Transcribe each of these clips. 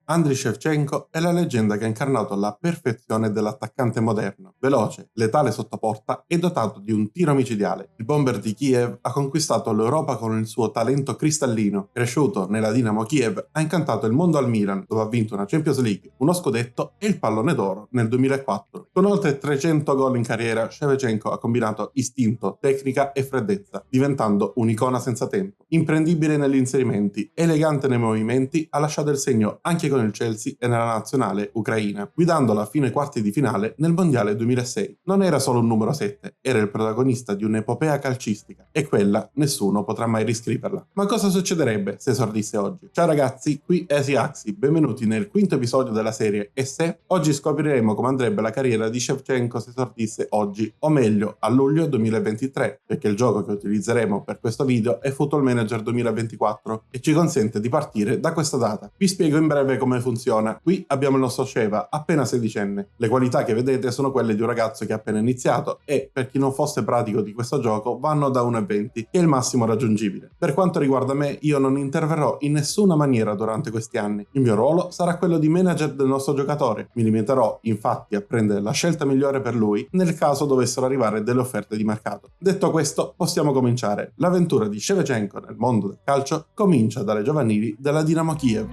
Andriy Shevchenko è la leggenda che ha incarnato la perfezione dell'attaccante moderno, veloce, letale sotto porta e dotato di un tiro micidiale. Il bomber di Kiev ha conquistato l'Europa con il suo talento cristallino. Cresciuto nella Dinamo Kiev, ha incantato il mondo al Milan, dove ha vinto una Champions League, uno scudetto e il pallone d'oro nel 2004. Con oltre 300 gol in carriera, Shevchenko ha combinato istinto, tecnica e freddezza, diventando un'icona senza tempo. Imprendibile negli inserimenti, elegante nei movimenti, ha lasciato il segno anche con il Chelsea e nella nazionale ucraina, guidandola fino ai quarti di finale nel Mondiale 2006. Non era solo un numero 7, era il protagonista di un'epopea calcistica, e quella nessuno potrà mai riscriverla. Ma cosa succederebbe se esordisse oggi? Ciao ragazzi, qui Easy Axi, benvenuti nel quinto episodio della serie E se? Oggi scopriremo come andrebbe la carriera di Shevchenko se esordisse oggi, o meglio a luglio 2023, perché il gioco che utilizzeremo per questo video è Football Manager 2024 e ci consente di partire da questa data. Vi spiego in breve come funziona. Qui abbiamo il nostro Sheva, appena 16enne. Le qualità che vedete sono quelle di un ragazzo che ha appena iniziato e, per chi non fosse pratico di questo gioco, vanno da 1,20, che è il massimo raggiungibile. Per quanto riguarda me, io non interverrò in nessuna maniera durante questi anni. Il mio ruolo sarà quello di manager del nostro giocatore. Mi limiterò, infatti, a prendere la scelta migliore per lui nel caso dovessero arrivare delle offerte di mercato. Detto questo, possiamo cominciare. L'avventura di Shevchenko nel mondo del calcio comincia dalle giovanili della Dinamo Kiev.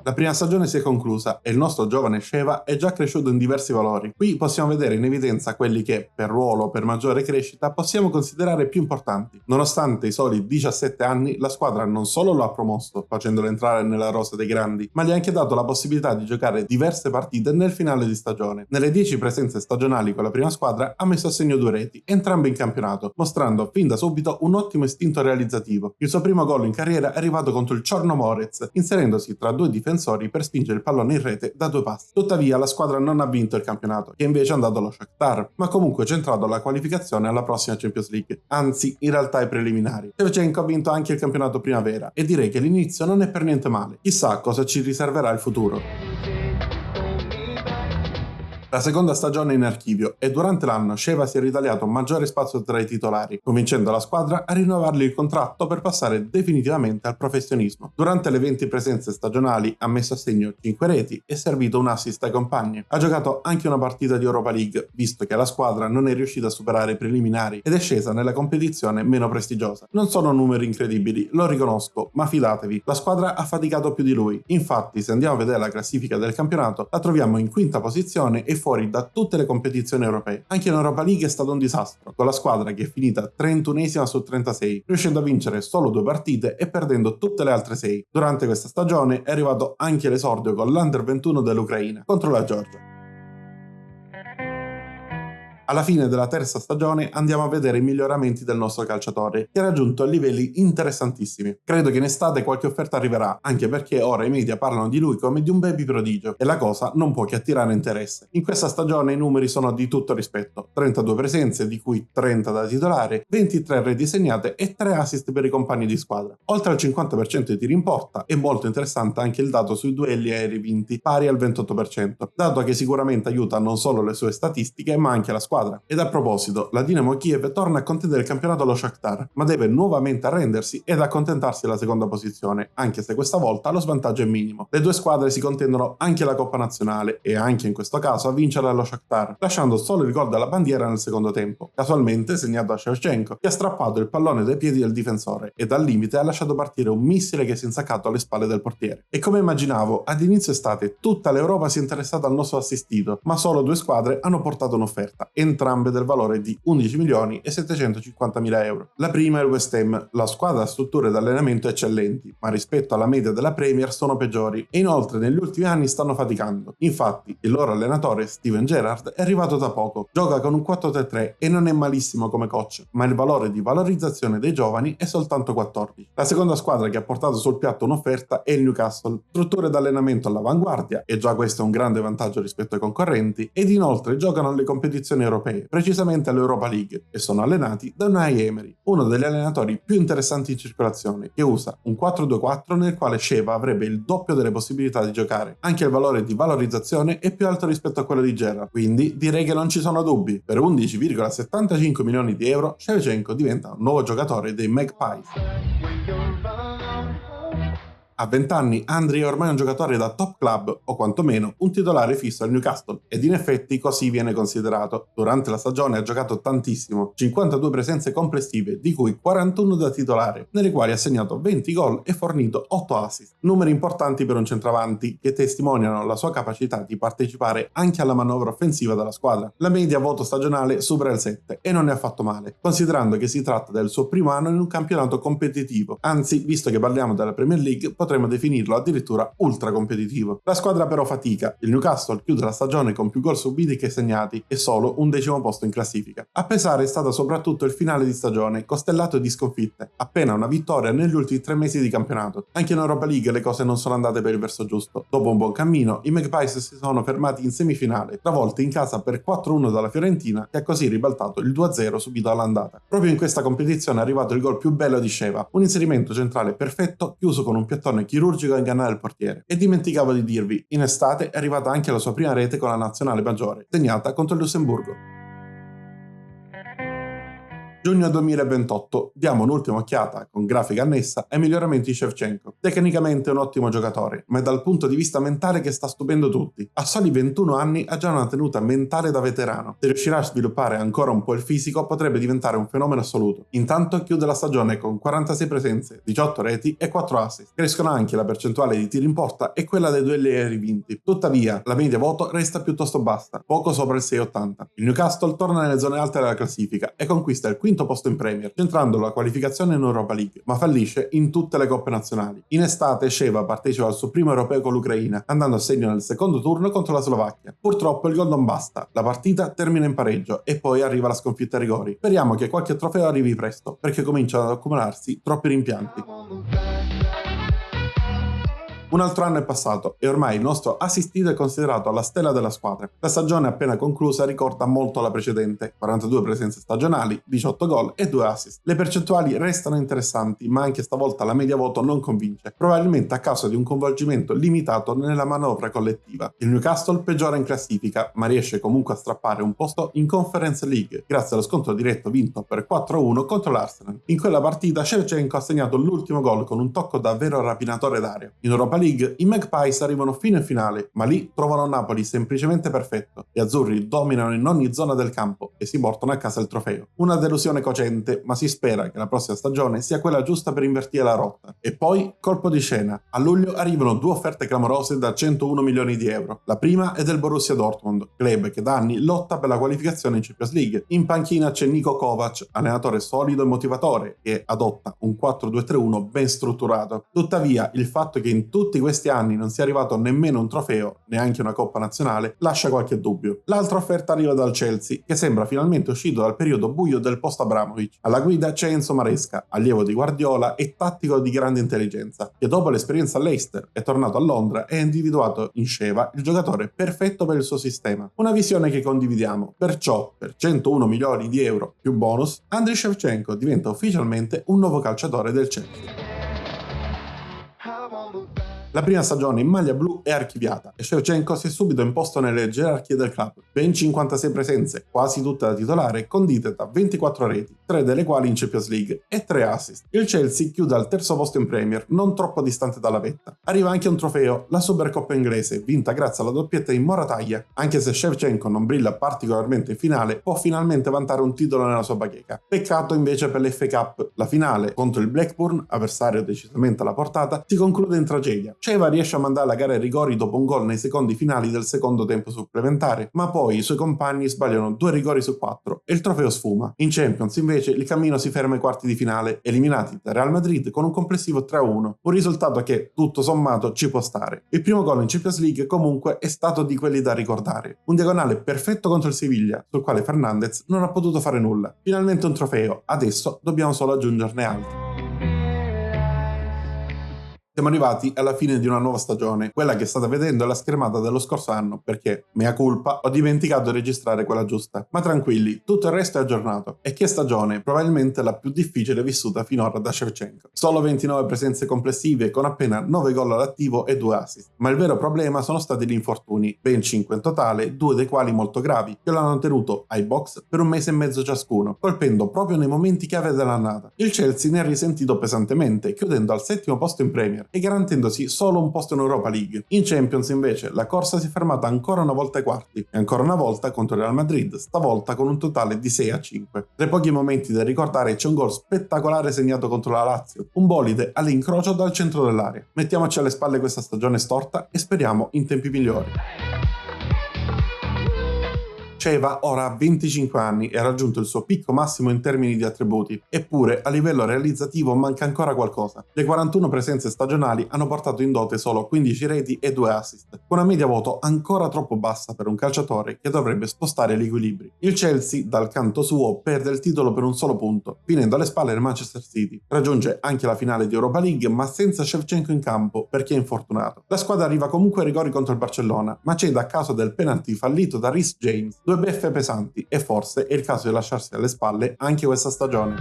La prima stagione si è conclusa e il nostro giovane Sheva è già cresciuto in diversi valori. Qui possiamo vedere in evidenza quelli che, per ruolo o per maggiore crescita, possiamo considerare più importanti. Nonostante i soli 17 anni, la squadra non solo lo ha promosso, facendolo entrare nella rosa dei grandi, ma gli ha anche dato la possibilità di giocare diverse partite nel finale di stagione. Nelle 10 presenze stagionali con la prima squadra ha messo a segno 2 reti, entrambe in campionato, mostrando fin da subito un ottimo istinto realizzativo. Il suo primo gol in carriera è arrivato contro il Chornomorets, inserendosi tra due difensori per spingere il pallone in rete da 2 passi. Tuttavia la squadra non ha vinto il campionato, che invece è andato allo Shakhtar, ma comunque è centrato alla qualificazione alla prossima Champions League, anzi in realtà ai preliminari. Shevchenko ha vinto anche il campionato primavera e direi che l'inizio non è per niente male. Chissà cosa ci riserverà il futuro. La seconda stagione è in archivio e durante l'anno Sheva si è ritagliato un maggiore spazio tra i titolari, convincendo la squadra a rinnovargli il contratto per passare definitivamente al professionismo. Durante le 20 presenze stagionali ha messo a segno 5 reti e servito un assist ai compagni. Ha giocato anche una partita di Europa League, visto che la squadra non è riuscita a superare i preliminari ed è scesa nella competizione meno prestigiosa. Non sono numeri incredibili, lo riconosco, ma fidatevi, la squadra ha faticato più di lui. Infatti, se andiamo a vedere la classifica del campionato, la troviamo in quinta posizione e fuori da tutte le competizioni europee. Anche in Europa League è stato un disastro, con la squadra che è finita 31esima su 36, riuscendo a vincere solo 2 partite e perdendo tutte le altre 6. Durante questa stagione è arrivato anche l'esordio con l'Under 21 dell'Ucraina contro la Georgia. Alla fine della terza stagione andiamo a vedere i miglioramenti del nostro calciatore, che ha raggiunto livelli interessantissimi. Credo che in estate qualche offerta arriverà, anche perché ora i media parlano di lui come di un baby prodigio, e la cosa non può che attirare interesse. In questa stagione i numeri sono di tutto rispetto: 32 presenze, di cui 30 da titolare, 23 reti segnate e 3 assist per i compagni di squadra. Oltre al 50% di tiri in porta, è molto interessante anche il dato sui duelli aerei vinti, pari al 28%, dato che sicuramente aiuta non solo le sue statistiche, ma anche la squadra. Ed a proposito, la Dinamo Kiev torna a contendere il campionato allo Shakhtar, ma deve nuovamente arrendersi ed accontentarsi della seconda posizione, anche se questa volta lo svantaggio è minimo. Le due squadre si contendono anche la Coppa Nazionale e anche in questo caso a vincere allo Shakhtar, lasciando solo il gol della bandiera nel secondo tempo, casualmente segnato da Shevchenko, che ha strappato il pallone dai piedi del difensore e dal limite ha lasciato partire un missile che si è insaccato alle spalle del portiere. E come immaginavo, ad inizio estate tutta l'Europa si è interessata al nostro assistito, ma solo 2 squadre hanno portato un'offerta, entrambe del valore di 11 milioni e 750 mila euro. La prima è il West Ham. La squadra ha strutture di allenamento eccellenti, ma rispetto alla media della Premier sono peggiori e inoltre negli ultimi anni stanno faticando. Infatti il loro allenatore Steven Gerrard è arrivato da poco, gioca con un 4-3-3 e non è malissimo come coach, ma il valore di valorizzazione dei giovani è soltanto 14. La seconda squadra che ha portato sul piatto un'offerta è il Newcastle. Strutture di allenamento all'avanguardia, e già questo è un grande vantaggio rispetto ai concorrenti, ed inoltre giocano alle competizioni europee, precisamente all'Europa League, e sono allenati da Unai Emery, uno degli allenatori più interessanti in circolazione, che usa un 4-2-4 nel quale Sheva avrebbe il doppio delle possibilità di giocare. Anche il valore di valorizzazione è più alto rispetto a quello di Gerrard, quindi direi che non ci sono dubbi. Per 11,75 milioni di euro Shevchenko diventa un nuovo giocatore dei Magpies. A 20 anni Andriy è ormai un giocatore da top club o quantomeno un titolare fisso al Newcastle ed in effetti così viene considerato. Durante la stagione ha giocato tantissimo, 52 presenze complessive di cui 41 da titolare, nelle quali ha segnato 20 gol e fornito 8 assist. Numeri importanti per un centravanti che testimoniano la sua capacità di partecipare anche alla manovra offensiva della squadra. La media voto stagionale supera il 7 e non ne ha fatto male, considerando che si tratta del suo primo anno in un campionato competitivo, anzi, visto che parliamo della Premier League, potremmo definirlo addirittura ultra competitivo. La squadra però fatica, il Newcastle chiude la stagione con più gol subiti che segnati e solo un 10° posto in classifica. A pesare è stato soprattutto il finale di stagione, costellato di sconfitte, appena una vittoria negli ultimi 3 mesi di campionato. Anche in Europa League le cose non sono andate per il verso giusto. Dopo un buon cammino, i Magpies si sono fermati in semifinale, travolti in casa per 4-1 dalla Fiorentina, che ha così ribaltato il 2-0 subito all'andata. Proprio in questa competizione è arrivato il gol più bello di Sheva, un inserimento centrale perfetto, chiuso con un piattone chirurgico a ingannare il portiere. E dimenticavo di dirvi, in estate è arrivata anche la sua prima rete con la nazionale maggiore, segnata contro il Lussemburgo. Giugno 2028, diamo un'ultima occhiata, con grafica annessa, ai miglioramenti di Shevchenko. Tecnicamente è un ottimo giocatore, ma è dal punto di vista mentale che sta stupendo tutti. A soli 21 anni ha già una tenuta mentale da veterano. Se riuscirà a sviluppare ancora un po' il fisico, potrebbe diventare un fenomeno assoluto. Intanto chiude la stagione con 46 presenze, 18 reti e 4 assist. Crescono anche la percentuale di tiri in porta e quella dei duelli aerei vinti. Tuttavia, la media voto resta piuttosto bassa, poco sopra il 6,80. Il Newcastle torna nelle zone alte della classifica e conquista il quinto posto in Premier, centrando la qualificazione in Europa League, ma fallisce in tutte le coppe nazionali. In estate Sheva partecipa al suo primo europeo con l'Ucraina, andando a segno nel secondo turno contro la Slovacchia. Purtroppo il gol non basta, la partita termina in pareggio e poi arriva la sconfitta a rigori. Speriamo che qualche trofeo arrivi presto, perché cominciano ad accumularsi troppi rimpianti. Un altro anno è passato e ormai il nostro assistito è considerato la stella della squadra. La stagione appena conclusa ricorda molto la precedente, 42 presenze stagionali, 18 gol e 2 assist. Le percentuali restano interessanti, ma anche stavolta la media voto non convince, probabilmente a causa di un coinvolgimento limitato nella manovra collettiva. Il Newcastle peggiora in classifica, ma riesce comunque a strappare un posto in Conference League, grazie allo scontro diretto vinto per 4-1 contro l'Arsenal. In quella partita Shevchenko ha segnato l'ultimo gol con un tocco davvero rapinatore d'aria. In Europa League i Magpies arrivano fino in finale, ma lì trovano Napoli semplicemente perfetto. Gli azzurri dominano in ogni zona del campo e si portano a casa il trofeo. Una delusione cocente, ma si spera che la prossima stagione sia quella giusta per invertire la rotta. E poi, colpo di scena. A luglio arrivano 2 offerte clamorose da 101 milioni di euro. La prima è del Borussia Dortmund, club che da anni lotta per la qualificazione in Champions League. In panchina c'è Niko Kovac, allenatore solido e motivatore, che adotta un 4-2-3-1 ben strutturato. Tuttavia, il fatto che in tutti questi anni non sia arrivato nemmeno un trofeo, neanche una Coppa Nazionale, lascia qualche dubbio. L'altra offerta arriva dal Chelsea, che sembra finalmente uscito dal periodo buio del post-Abramovich. Alla guida c'è Enzo Maresca, allievo di Guardiola e tattico di grande intelligenza, che dopo l'esperienza all'Leicester è tornato a Londra e ha individuato in Sheva il giocatore perfetto per il suo sistema. Una visione che condividiamo. Perciò, per 101 milioni di euro più bonus, Andriy Shevchenko diventa ufficialmente un nuovo calciatore del Chelsea. La prima stagione in maglia blu è archiviata e Shevchenko si è subito imposto nelle gerarchie del club. Ben 56 presenze, quasi tutte da titolare, condite da 24 reti, 3 delle quali in Champions League e 3 assist. Il Chelsea chiude al terzo posto in Premier, non troppo distante dalla vetta. Arriva anche un trofeo, la Supercoppa inglese, vinta grazie alla doppietta in Morataglia. Anche se Shevchenko non brilla particolarmente in finale, può finalmente vantare un titolo nella sua bacheca. Peccato invece per l'FA Cup. La finale contro il Blackburn, avversario decisamente alla portata, si conclude in tragedia. Sheva riesce a mandare la gara ai rigori dopo un gol nei secondi finali del secondo tempo supplementare, ma poi i suoi compagni sbagliano 2 rigori su 4 e il trofeo sfuma. In Champions invece il cammino si ferma ai quarti di finale, eliminati da Real Madrid con un complessivo 3-1, un risultato che tutto sommato ci può stare. Il primo gol in Champions League comunque è stato di quelli da ricordare, un diagonale perfetto contro il Siviglia, sul quale Fernandez non ha potuto fare nulla. Finalmente un trofeo, adesso dobbiamo solo aggiungerne altri. Siamo arrivati alla fine di una nuova stagione, quella che state vedendo è la schermata dello scorso anno, perché, mea culpa, ho dimenticato di registrare quella giusta. Ma tranquilli, tutto il resto è aggiornato. E che stagione, probabilmente la più difficile vissuta finora da Shevchenko. Solo 29 presenze complessive con appena 9 gol all'attivo e 2 assist. Ma il vero problema sono stati gli infortuni, ben 5 in totale, 2 dei quali molto gravi, che l'hanno tenuto ai box per un mese e mezzo ciascuno, colpendo proprio nei momenti chiave dell'annata. Il Chelsea ne ha risentito pesantemente, chiudendo al 7° posto in Premier. Premier e garantendosi solo un posto in Europa League. In Champions invece la corsa si è fermata ancora una volta ai quarti e ancora una volta contro il Real Madrid, stavolta con un totale di 6-5. Tra i pochi momenti da ricordare c'è un gol spettacolare segnato contro la Lazio, un bolide all'incrocio dal centro dell'area. Mettiamoci alle spalle questa stagione storta e speriamo in tempi migliori. Sheva ora ha 25 anni e ha raggiunto il suo picco massimo in termini di attributi, eppure a livello realizzativo manca ancora qualcosa. Le 41 presenze stagionali hanno portato in dote solo 15 reti e 2 assist, con una media voto ancora troppo bassa per un calciatore che dovrebbe spostare gli equilibri. Il Chelsea, dal canto suo, perde il titolo per un solo punto, finendo alle spalle del Manchester City. Raggiunge anche la finale di Europa League, ma senza Shevchenko in campo perché è infortunato. La squadra arriva comunque ai rigori contro il Barcellona, ma cede a causa del penalty fallito da Reece James. Due beffe pesanti e forse è il caso di lasciarsi alle spalle anche questa stagione.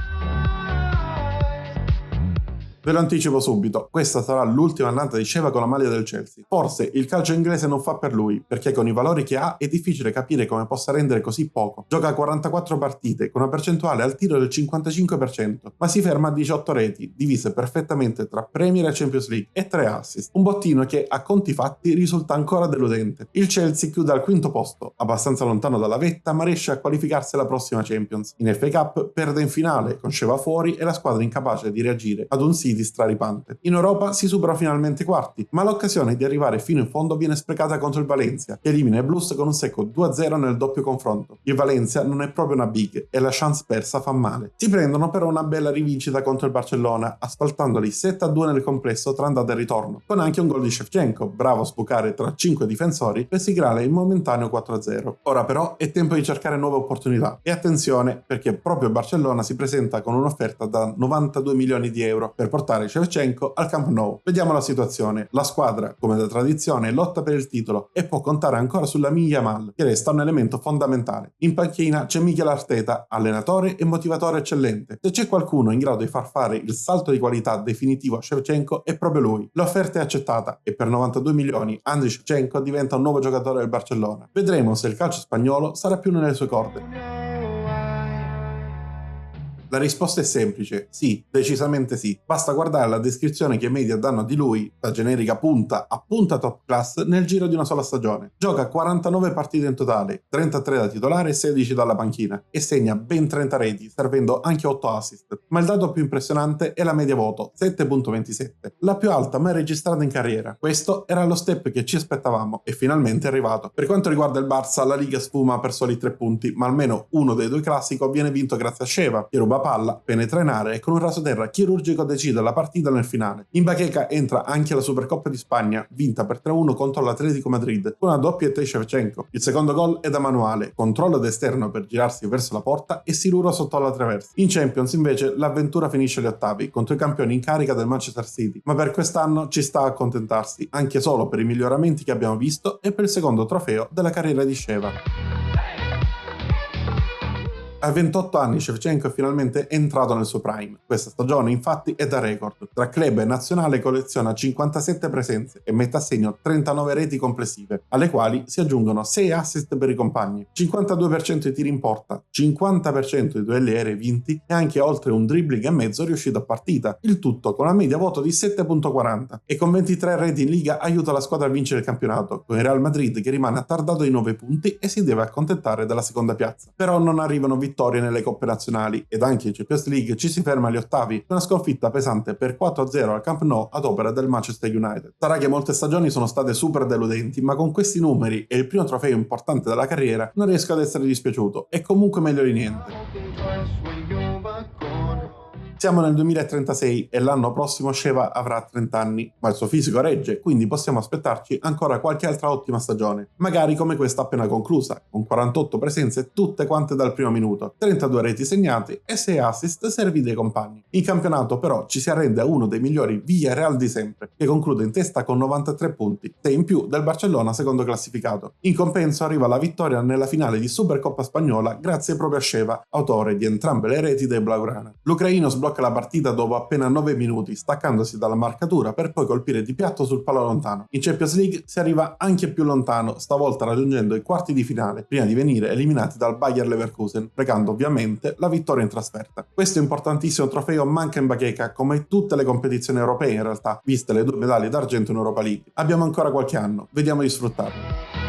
Ve lo anticipo subito, questa sarà l'ultima annata di Sheva con la maglia del Chelsea. Forse il calcio inglese non fa per lui, perché con i valori che ha è difficile capire come possa rendere così poco. Gioca 44 partite, con una percentuale al tiro del 55%, ma si ferma a 18 reti, divise perfettamente tra Premier e Champions League, e 3 assist. Un bottino che, a conti fatti, risulta ancora deludente. Il Chelsea chiude al quinto posto, abbastanza lontano dalla vetta, ma riesce a qualificarsi alla prossima Champions. In FA Cup perde in finale, con Sheva fuori e la squadra incapace di reagire ad un City straripante. In Europa si supera finalmente i quarti, ma l'occasione di arrivare fino in fondo viene sprecata contro il Valencia, che elimina i Blues con un secco 2-0 nel doppio confronto. Il Valencia non è proprio una big e la chance persa fa male. Si prendono però una bella rivincita contro il Barcellona, asfaltandoli 7-2 nel complesso tra andata e ritorno, con anche un gol di Shevchenko, bravo a sbucare tra 5 difensori per siglare il momentaneo 4-0. Ora però è tempo di cercare nuove opportunità. E attenzione, perché proprio il Barcellona si presenta con un'offerta da 92 milioni di euro per portare Shevchenko al Camp Nou. Vediamo la situazione. La squadra, come da tradizione, lotta per il titolo e può contare ancora sulla Yamal, che resta un elemento fondamentale. In panchina c'è Mikel Arteta, allenatore e motivatore eccellente. Se c'è qualcuno in grado di far fare il salto di qualità definitivo a Shevchenko è proprio lui. L'offerta è accettata e per 92 milioni Andriy Shevchenko diventa un nuovo giocatore del Barcellona. Vedremo se il calcio spagnolo sarà più nelle sue corde. La risposta è semplice, sì, decisamente sì. Basta guardare la descrizione che i media danno di lui, da generica punta a punta top class, nel giro di una sola stagione. Gioca 49 partite in totale, 33 da titolare e 16 dalla panchina, e segna ben 30 reti, servendo anche 8 assist. Ma il dato più impressionante è la media voto, 7.27, la più alta mai registrata in carriera. Questo era lo step che ci aspettavamo, e finalmente è arrivato. Per quanto riguarda il Barça, la Liga sfuma per soli 3 punti, ma almeno uno dei due classico viene vinto grazie a Sheva, che ruba palla, penetra in area e con un rasoterra chirurgico decide la partita nel finale. In bacheca entra anche la Supercoppa di Spagna, vinta per 3-1 contro l'Atletico Madrid, con una doppietta di Shevchenko. Il secondo gol è da manuale, controllo d'esterno per girarsi verso la porta e siluro sotto alla traversa. In Champions invece l'avventura finisce agli ottavi, contro i campioni in carica del Manchester City, ma per quest'anno ci sta a accontentarsi, anche solo per i miglioramenti che abbiamo visto e per il secondo trofeo della carriera di Sheva. A 28 anni Shevchenko è finalmente entrato nel suo prime. Questa stagione infatti è da record. Tra club e nazionale colleziona 57 presenze e mette a segno 39 reti complessive, alle quali si aggiungono 6 assist per i compagni, 52% di tiri in porta, 50% di duelli aerei vinti e anche oltre un dribbling e mezzo riuscito a partita, il tutto con una media voto di 7.40 e con 23 reti in Liga aiuta la squadra a vincere il campionato, con il Real Madrid che rimane attardato di 9 punti e si deve accontentare della seconda piazza. Però non arrivano vittorie nelle coppe nazionali ed anche in Champions League ci si ferma agli ottavi, con una sconfitta pesante per 4-0 al Camp Nou ad opera del Manchester United. Sarà che molte stagioni sono state super deludenti, ma con questi numeri e il primo trofeo importante della carriera non riesco ad essere dispiaciuto, è comunque meglio di niente. Siamo nel 2036 e l'anno prossimo Sheva avrà 30 anni, ma il suo fisico regge, quindi possiamo aspettarci ancora qualche altra ottima stagione, magari come questa appena conclusa, con 48 presenze tutte quante dal primo minuto, 32 reti segnate e 6 assist serviti ai compagni. In campionato però ci si arrende a uno dei migliori Villarreal di sempre, che conclude in testa con 93 punti, 6 in più del Barcellona secondo classificato. In compenso arriva la vittoria nella finale di Supercoppa spagnola grazie proprio a Sheva, autore di entrambe le reti dei Blaugrana. L'ucraino sblocca sblocca la partita dopo appena 9 minuti, staccandosi dalla marcatura per poi colpire di piatto sul palo lontano. In Champions League si arriva anche più lontano, stavolta raggiungendo i quarti di finale, prima di venire eliminati dal Bayer Leverkusen, recando ovviamente la vittoria in trasferta. Questo importantissimo trofeo manca in bacheca, come tutte le competizioni europee in realtà, viste le 2 medaglie d'argento in Europa League. Abbiamo ancora qualche anno, vediamo di sfruttarlo.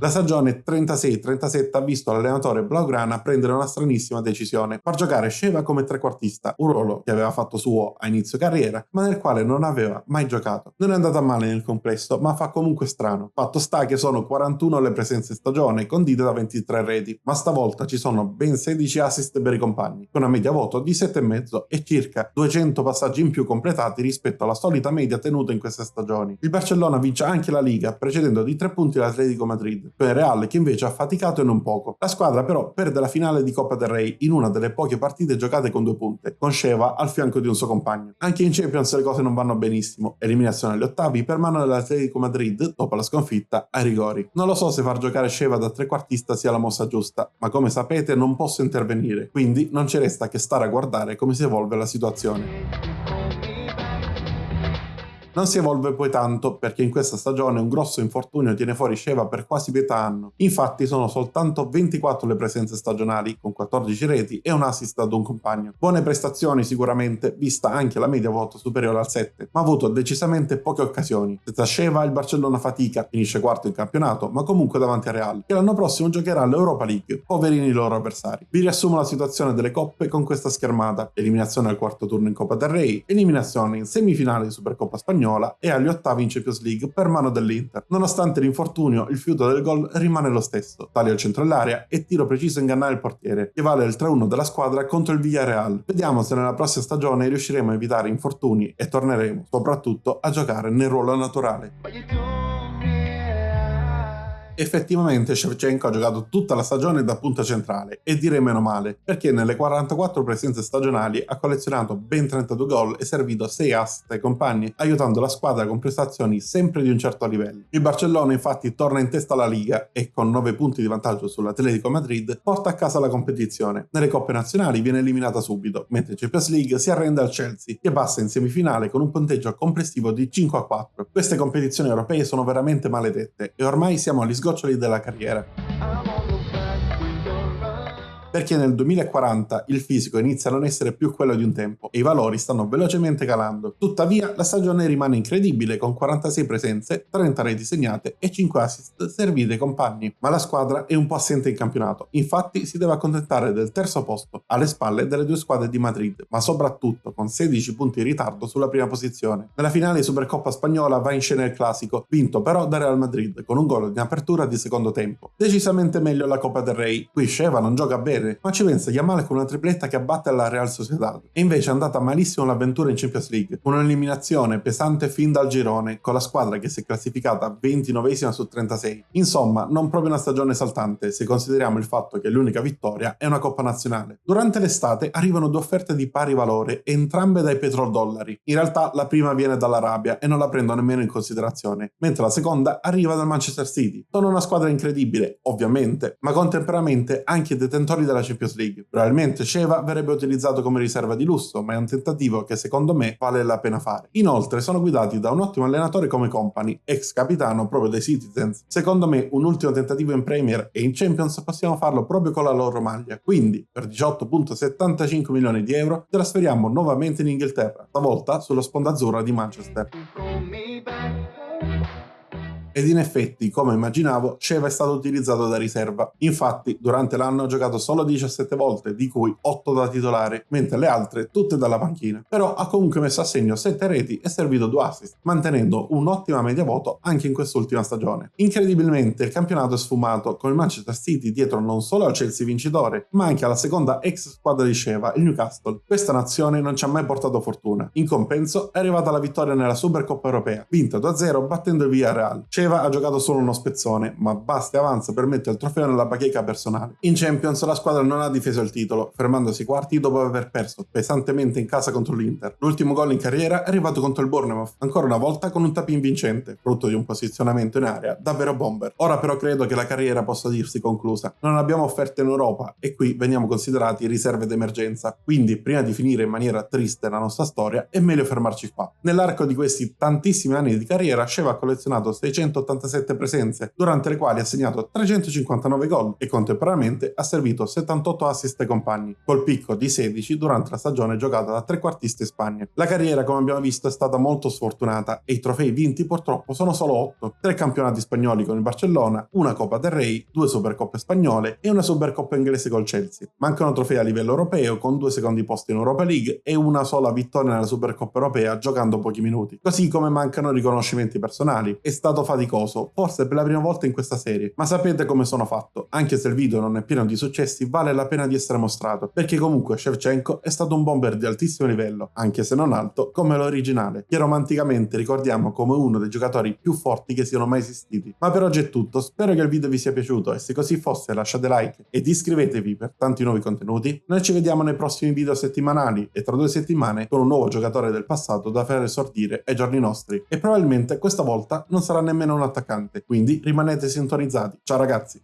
La stagione 36-37 ha visto l'allenatore blaugrana prendere una stranissima decisione: far giocare Sheva come trequartista, un ruolo che aveva fatto suo a inizio carriera, ma nel quale non aveva mai giocato. Non è andata male nel complesso, ma fa comunque strano. Fatto sta che sono 41 le presenze in stagione, condite da 23 reti, ma stavolta ci sono ben 16 assist per i compagni, con una media voto di 7,5 e circa 200 passaggi in più completati rispetto alla solita media tenuta in queste stagioni. Il Barcellona vince anche la Liga, precedendo di 3 punti l'Atletico Madrid, con il Real che invece ha faticato e non poco. La squadra però perde la finale di Coppa del Rey in una delle poche partite giocate con 2 punte, con Sheva al fianco di un suo compagno. Anche in Champions le cose non vanno benissimo, eliminazione agli ottavi per mano dell'Atletico Madrid dopo la sconfitta ai rigori. Non lo so se far giocare Sheva da trequartista sia la mossa giusta, ma come sapete non posso intervenire, quindi non ci resta che stare a guardare come si evolve la situazione. Non si evolve poi tanto perché in questa stagione un grosso infortunio tiene fuori Sheva per quasi metà anno. Infatti sono soltanto 24 le presenze stagionali, con 14 reti e un assist ad un compagno. Buone prestazioni sicuramente, vista anche la media voto superiore al 7, ma ha avuto decisamente poche occasioni. Senza Sheva il Barcellona fatica, finisce quarto in campionato, ma comunque davanti a Real, che l'anno prossimo giocherà all'Europa League, poverini i loro avversari. Vi riassumo la situazione delle coppe con questa schermata: eliminazione al quarto turno in Coppa del Rey, eliminazione in semifinale di Supercoppa Spagnola e agli ottavi in Champions League per mano dell'Inter. Nonostante l'infortunio, il fiuto del gol rimane lo stesso: tagli al centro dell'area e tiro preciso a ingannare il portiere, che vale il 3-1 della squadra contro il Villarreal. Vediamo se nella prossima stagione riusciremo a evitare infortuni e torneremo, soprattutto, a giocare nel ruolo naturale. Effettivamente Shevchenko ha giocato tutta la stagione da punta centrale, e direi meno male, perché nelle 44 presenze stagionali ha collezionato ben 32 gol e servito 6 assist ai compagni, aiutando la squadra con prestazioni sempre di un certo livello. Il Barcellona infatti torna in testa alla Liga e, con 9 punti di vantaggio sull'Atletico Madrid, porta a casa la competizione. Nelle coppe nazionali viene eliminata subito, mentre in Champions League si arrende al Chelsea, che passa in semifinale con un punteggio complessivo di 5-4. Queste competizioni europee sono veramente maledette e ormai siamo agli sgoccioli della carriera. Perché nel 2040 il fisico inizia a non essere più quello di un tempo e i valori stanno velocemente calando. Tuttavia la stagione rimane incredibile, con 46 presenze, 30 reti segnate e 5 assist servite ai compagni, ma la squadra è un po' assente in campionato. Infatti si deve accontentare del terzo posto, alle spalle delle 2 squadre di Madrid, ma soprattutto con 16 punti di ritardo sulla prima posizione. Nella finale di Supercoppa spagnola va in scena il classico, vinto però da Real Madrid con un gol in apertura di secondo tempo. Decisamente meglio la Coppa del Rey. Qui Sheva non gioca bene, ma ci pensa Yamal con una tripletta che abbatte la Real Sociedad. E invece è andata malissimo l'avventura in Champions League, con un'eliminazione pesante fin dal girone, con la squadra che si è classificata 29esima su 36. Insomma, non proprio una stagione esaltante, se consideriamo il fatto che l'unica vittoria è una Coppa Nazionale. Durante l'estate arrivano 2 offerte di pari valore, entrambe dai petrodollari. In realtà la prima viene dall'Arabia e non la prendo nemmeno in considerazione, mentre la seconda arriva dal Manchester City. Sono una squadra incredibile, ovviamente, ma contemporaneamente anche detentori della Champions League. Probabilmente Sheva verrebbe utilizzato come riserva di lusso, ma è un tentativo che secondo me vale la pena fare. Inoltre sono guidati da un ottimo allenatore come Kompany, ex capitano proprio dei Citizens. Secondo me un ultimo tentativo in Premier e in Champions possiamo farlo proprio con la loro maglia. Quindi per 18,75 milioni di euro trasferiamo nuovamente in Inghilterra, stavolta sulla sponda azzurra di Manchester. Ed in effetti, come immaginavo, Sheva è stato utilizzato da riserva. Infatti, durante l'anno ha giocato solo 17 volte, di cui 8 da titolare, mentre le altre tutte dalla panchina. Però ha comunque messo a segno 7 reti e servito 2 assist, mantenendo un'ottima media voto anche in quest'ultima stagione. Incredibilmente il campionato è sfumato, con il Manchester City dietro non solo al Chelsea vincitore, ma anche alla seconda ex squadra di Sheva, il Newcastle. Questa nazione non ci ha mai portato fortuna. In compenso è arrivata la vittoria nella Supercoppa europea, vinta 2-0 battendo il Villarreal. Sheva ha giocato solo uno spezzone, ma basta e avanza per mettere il trofeo nella bacheca personale. In Champions la squadra non ha difeso il titolo, fermandosi quarti dopo aver perso pesantemente in casa contro l'Inter. L'ultimo gol in carriera è arrivato contro il Bournemouth, ancora una volta con un tapin vincente, frutto di un posizionamento in area davvero bomber. Ora però credo che la carriera possa dirsi conclusa. Non abbiamo offerte in Europa e qui veniamo considerati riserve d'emergenza, quindi prima di finire in maniera triste la nostra storia è meglio fermarci qua. Nell'arco di questi tantissimi anni di carriera Sheva ha collezionato 687 presenze, durante le quali ha segnato 359 gol e contemporaneamente ha servito 78 assist ai compagni, col picco di 16 durante la stagione giocata da trequartista in Spagna. La carriera, come abbiamo visto, è stata molto sfortunata e i trofei vinti purtroppo sono solo 8: 3 campionati spagnoli con il Barcellona, una Coppa del Rey, 2 Supercoppe spagnole e una Supercoppa inglese col Chelsea. Mancano trofei a livello europeo con 2 secondi posti in Europa League e una sola vittoria nella Supercoppa europea giocando pochi minuti. Così come mancano riconoscimenti personali. È stato faticoso, forse per la prima volta in questa serie, ma sapete come sono fatto. Anche se il video non è pieno di successi, vale la pena di essere mostrato, perché comunque Shevchenko è stato un bomber di altissimo livello, anche se non alto come l'originale, che romanticamente ricordiamo come uno dei giocatori più forti che siano mai esistiti. Ma per oggi è tutto, spero che il video vi sia piaciuto e se così fosse lasciate like ed iscrivetevi per tanti nuovi contenuti. Noi ci vediamo nei prossimi video settimanali e tra 2 settimane con un nuovo giocatore del passato da far esordire ai giorni nostri, e probabilmente questa volta non sarà nemmeno un attaccante, quindi rimanete sintonizzati. Ciao ragazzi!